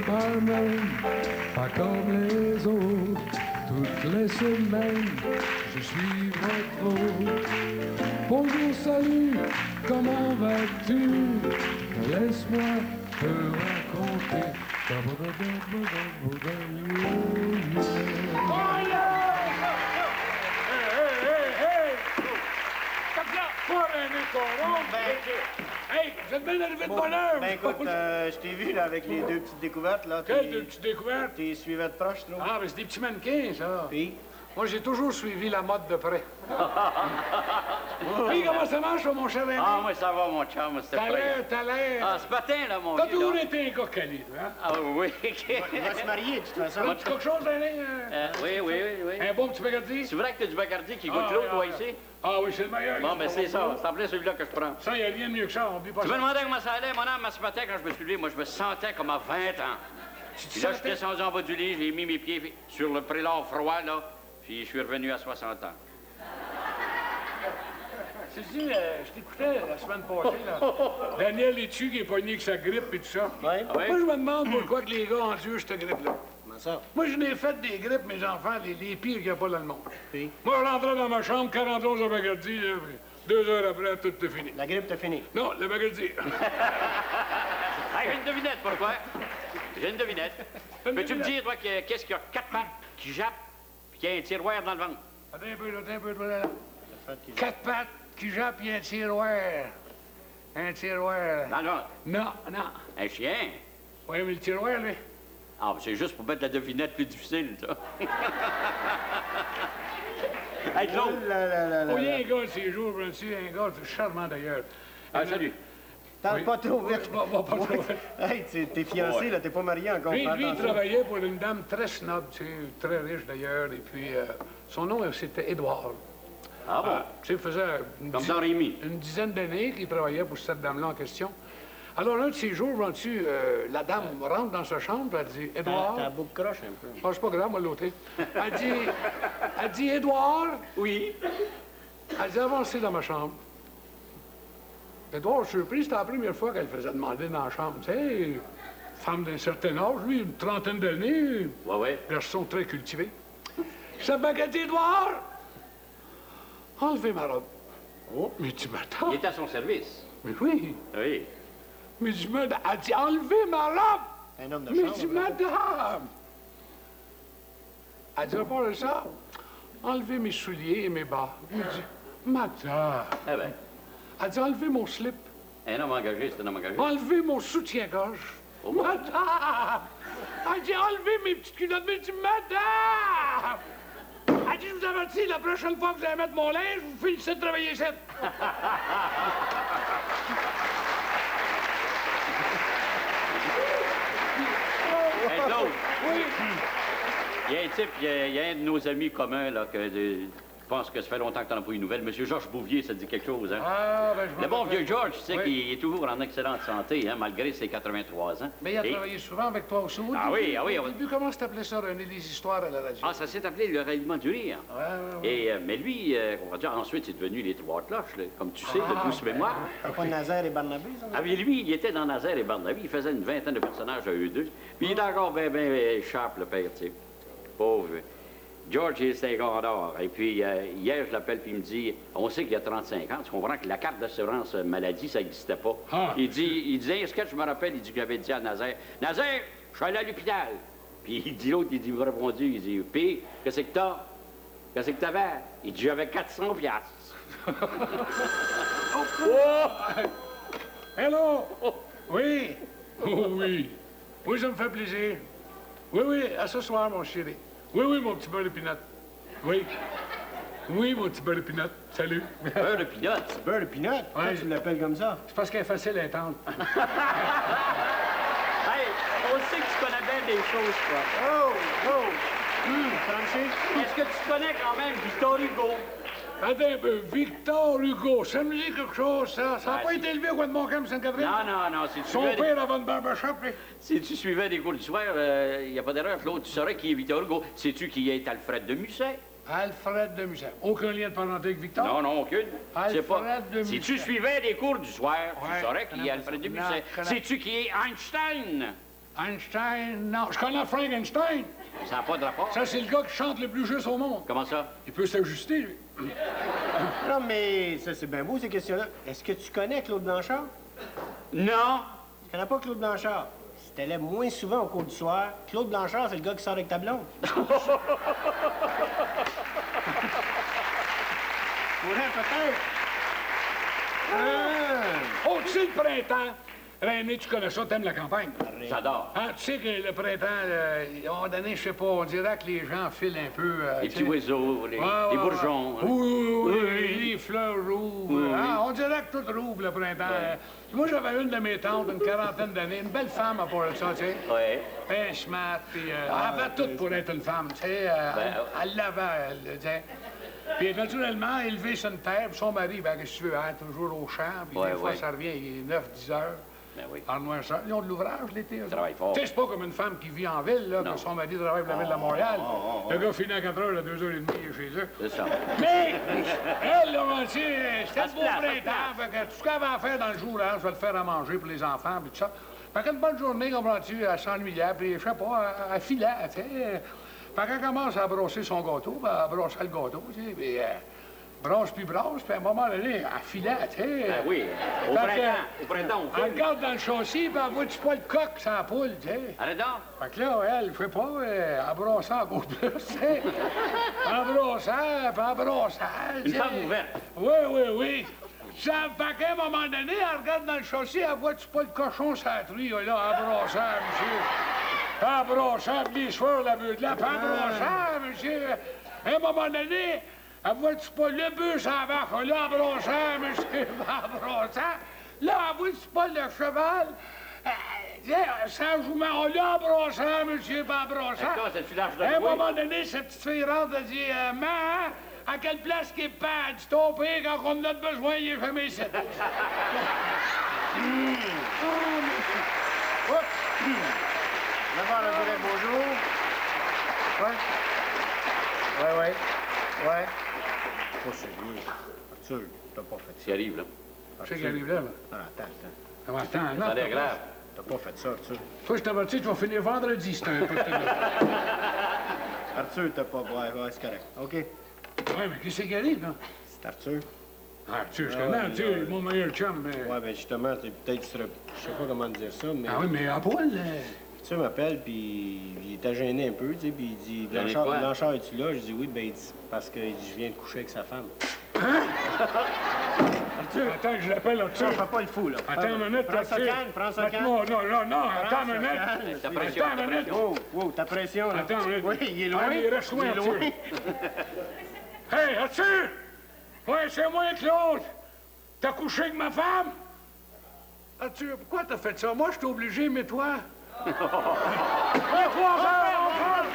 Barman, pas comme les autres, toutes les semaines, je suis votre. Bonjour, salut, comment vas-tu? Laisse-moi te raconter. Hey, vous êtes bien arrivé de bonne heure! Ben écoute, je t'ai vu là, avec les deux petites découvertes. Là. Quelles deux petites découvertes? T'es suivais de proche, trop. Ah, mais c'est des petits mannequins, ça. Puis? Moi, j'ai toujours suivi la mode de près. Puis, comment ça marche, mon cher ami? Ah, moi, ça va, mon chum, c'était T'as l'air. Ah, ce matin, là, mon T'as vieux, toujours là. été un gars quali, toi, hein? Ah, oui. Il va se marier, de toute façon. As-tu quelque chose, Alain? Oui. Un bon petit bagardi? C'est vrai que t'as du Bacardi qui goûte l'eau, toi, ici? Ah oui, c'est le meilleur. Bon, ben, c'est ça. C'est en plein celui-là que je prends. Ça, il n'y a rien de mieux que ça, on oublie pas Tu ça. me demandais comment ça allait, mon âme, ce matin, quand je me suis levé, moi, je me sentais comme à 20 ans. Puis là, je suis descendu en bas du lit, j'ai mis mes pieds sur le prélat froid, là, puis je suis revenu à 60 ans. C'est-tu, je t'écoutais la semaine passée, là. Daniel Létu qui est pogné avec sa grippe et tout ça. Ouais. Ah oui? Moi, je me demande pourquoi que les gars endurent cette grippe-là. Comment ça? Moi, je n'ai fait des grippes, mes enfants, les pires qu'il n'y a pas dans le monde. Puis? Moi, je rentrais dans ma chambre, 41 à Bacardi, là, puis 2 heures après, tout est fini. La grippe, t'as fini. Non, le Bacardi. Ah, j'ai une devinette, pourquoi? J'ai une devinette. Peux-tu me dire, toi, qu'est-ce qu'il y a 4 pattes qui jappent, puis qu'il y a un tiroir dans le ventre? Attends un peu, là. 4 pattes qui jappent, puis un tiroir. Un tiroir. Dans le ventre. Non. Un chien? Oui, mais le tiroir, lui. Ah, ben, c'est juste pour mettre la devinette plus difficile, ça. Hey, Claude! Oh, il y a un gars de ces jours, Francis, un gars charmant d'ailleurs. Ah, salut. Parle Oui. pas trop vite. Va pas trop vite. Hey, t'es fiancé, Ouais. là, t'es pas marié encore. Lui, fais il attention. travaillait pour une dame très snob, tu sais, très riche d'ailleurs, et puis son nom, c'était Édouard. Ah bon? Tu sais, il faisait Comme dans Rémi. une dizaine d'années qu'il travaillait pour cette dame-là en question. Alors, un de ces jours, vois-tu, la dame rentre dans sa chambre, elle dit, Édouard... T'as la boucle croche un peu. Ah, c'est pas grave, moi, l'autre. Elle dit, Édouard... Oui. Elle dit, avancez dans ma chambre. Édouard, surpris, c'était la première fois qu'elle faisait demander dans la chambre. Tu sais, femme d'un certain âge, lui, une trentaine d'années, Ouais. garçon très cultivé. Ça m'a dit, Édouard, enlevez ma robe. Oh. Mais tu m'attends. Il est à son service. Mais oui. Oui. Mais tu m'as... Elle dit, enlevez ma robe. Un homme de Mais chambre. dis, là. madame! Elle dit, à part de ça, enlevez mes souliers et mes bas. Je me dis, madame! Eh ben, Elle dit, enlevez mon slip, un homme engagé, c'est un homme engagé. enlevez mon soutien-gorge. Oh. Madame! Elle dit, enlevez mes petites culottes. Mais je dis, madame! Elle dit, je vous avertis, la prochaine fois que vous allez mettre mon linge, vous finissez de travailler ici. Hey, Claude, Oui. il y a un type, il y a un de nos amis communs, là, je pense que ça fait longtemps que t'en as pas eu de nouvelles. Monsieur Georges Bouvier, ça te dit quelque chose, hein? Ah, ben, je m'en Le bon rappelle. vieux Georges, tu sais Oui. qu'il est toujours en excellente santé, hein, malgré ses 83 ans. Mais il a Et- travaillé souvent avec toi aussi. Au Ah début, oui, ah oui, Au oui. début, comment t'appelais ça, René, les histoires à la radio? Ah, ça s'est appelé le ralliement du rire. Ouais. Et, mais lui, on va dire, ensuite, c'est devenu les Trois Cloches, là, comme tu sais, de douce mémoire. T'as pas Nazaire et Barnabé, ça? Ah, mais lui, il était dans Nazaire et Barnabé. Il faisait une vingtaine de personnages à eux deux. Puis il est encore bien sharp, le père, tu sais. Pauvre. George, c'est un gars d'or. Et puis, hier, je l'appelle, puis il me dit, on sait qu'il y a 35 ans. Tu comprends que la carte d'assurance maladie, ça n'existait pas. Ah. Il disait, est-ce que je me rappelle, il dit que j'avais dit à Nazaire, Nazaire, je suis allé à l'hôpital. Puis il dit, l'autre, il m'a répondu, il dit, puis, qu'est-ce que t'as? Qu'est-ce que t'avais? Il dit, j'avais 400 piastres. Hello! Oui! Oh oui! Oui, ça me fait plaisir. Oui, à ce soir, mon chéri. Oui, mon petit beurre de pinot. Oui. Oui, mon petit beurre de pinot. Salut. Beurre de pinot. Beurre de pinot? Pourquoi tu l'appelles comme ça? C'est parce qu'elle est facile à entendre. Hey, on sait que tu connais bien des choses, toi. Oh! Franchi? Est-ce que tu connais quand même Victor Hugo? Attends un peu. Victor Hugo, ça me dit quelque chose, ça? Ça n'a Ah, pas si. été élevé au coin de Montcalm, Sainte-Catherine? Non, si tu Son suivais père avant de barbershop, lui. si tu suivais des cours du soir, il n'y a pas d'erreur, Claude, tu saurais qui est Victor Hugo. Sais-tu qui est Alfred de Musset? Alfred de Musset. Aucun lien de parenté avec Victor? Non, aucune. Alfred de Si tu Musset. suivais des cours du soir, Ouais, tu saurais je qui est connais Alfred de pas ça. Musset. Non, je connais. Sais-tu qui est Einstein? Einstein, non. Je connais Frank Einstein. Ça n'a pas de rapport. Ça, c'est le gars qui chante le plus juste au monde. Comment ça? Il peut s'ajuster, lui. Non, mais ça, c'est bien beau, ces questions-là. Est-ce que tu connais Claude Blanchard? Non. Tu connais pas Claude Blanchard? Si t'allais moins souvent au cours du soir, Claude Blanchard, c'est le gars qui sort avec ta blonde. Ouais, peut-être. Oh, tu sais, le printemps. René, tu connais ça, t'aimes la campagne. J'adore. Ah, tu sais que le printemps, à un moment donné, je sais pas, on dirait que les gens filent un peu. Les tu petits sais. oiseaux, les bourgeons. hein. Oui, les fleurs rouges. Oui. Ah, on dirait que tout rouvre le printemps. Moi, j'avais une de mes tantes, une quarantaine d'années, une belle femme à part de ça, tu sais. Oui. Ben, smart, puis elle avait tout pour être une femme, tu sais. Elle l'avait, elle, tu sais. Puis naturellement, élevée sur une terre, puis son mari, ben, qu'est-ce que tu veux, hein, toujours au champ, puis des fois, ça revient, il est 9-10 heures. Ben oui. En noirceur. Ils ont de l'ouvrage l'été. Ils travaillent fort. Tu sais, c'est pas comme une femme qui vit en ville, là, que son mari travaille pour la ville de Montréal. Le gars finit à 4 heures, à 2h30, il est chez eux. C'est ça. Mais, elle, là, tu sais, c'était le beau printemps. Fait que tout ce qu'elle avait à faire dans le jour, hein, je vais le faire à manger pour les enfants, puis tout ça. Fait qu'une bonne journée, comprends-tu, elle s'ennuyait, puis je sais pas, elle filait, tu sais. Fait qu'elle commence à brosser son gâteau, ben, elle brossait le gâteau, tu sais, puis brosse, puis à un moment donné, elle filait, tu sais. Ben oui. Au printemps, on Elle fait. regarde dans le châssis, puis elle voit-tu pas le coq sans la poule, tu sais. Arrête donc. Fait que là, elle, je sais pas, elle brossait encore plus, tu sais. Elle brossait, puis elle brossait, tu Une sais. femme ouverte. Oui. Ça fait qu'à un moment donné, elle regarde dans le châssis, elle voit-tu pas le cochon sur la truie, là, elle brossait, monsieur. Elle brossait, puis les cheveux, la vue de là, puis elle brossait, monsieur. À un moment donné, elle voit-tu pas le bœuf sur la vache, là, elle brossait, monsieur, elle brossait. Là, elle voit-tu pas le cheval? Sans jument, là, elle brossait, monsieur, puis elle brossait. D'accord, c'est le filage de À un bois. moment donné, cette petite fille rentre, elle dit, maman, à quelle place qu'il est pas? Du ton père, quand on en a besoin, il est jamais ici. D'abord, on dirait bonjour. Ouais. Oh, c'est bien. Arthur, t'as pas fait Ce ça. qui arrive, là. Je sais qu'il arrive là. Ah, attends. Ah, attends, Ça non. a l'air grave. T'as pas fait ça, Arthur. Toi, je t'avertis, tu vas finir vendredi, c'est un peu. Arthur, t'as pas... Ouais, c'est correct. OK. Oui, mais qui c'est qui arrive, là? C'est Arthur. Ah, tu sais, je connais, tu sais, mon meilleur chum, mais... Ouais, ben justement, peut-être... Je sais pas comment dire ça, mais... Ah oui, mais à poil, Arthur m'appelle, puis il était gêné un peu, tu sais, puis il dit... Gêné de quoi? Blanchard, es-tu là? Je dis oui, ben il dit... Parce que il dit, je viens de coucher avec sa femme. Arthur, attends que je l'appelle, Arthur. Fais pas le fou, là. Attends une minute, Prends ça Arthur. calme, prends ça calme. Non, attends une minute. Ta pression, Attends ta une minute. pression. Wow, ta pression, là. Attends une minute. Oui, il est loin. Allez, reste loin, Il est Arthur. loin. Hey, Arthur! Ouais, c'est moi, Claude. T'as couché avec ma femme? Arthur, pourquoi t'as fait ça? Moi, je suis obligé, mais toi? Ouais, 3 heures, on parle.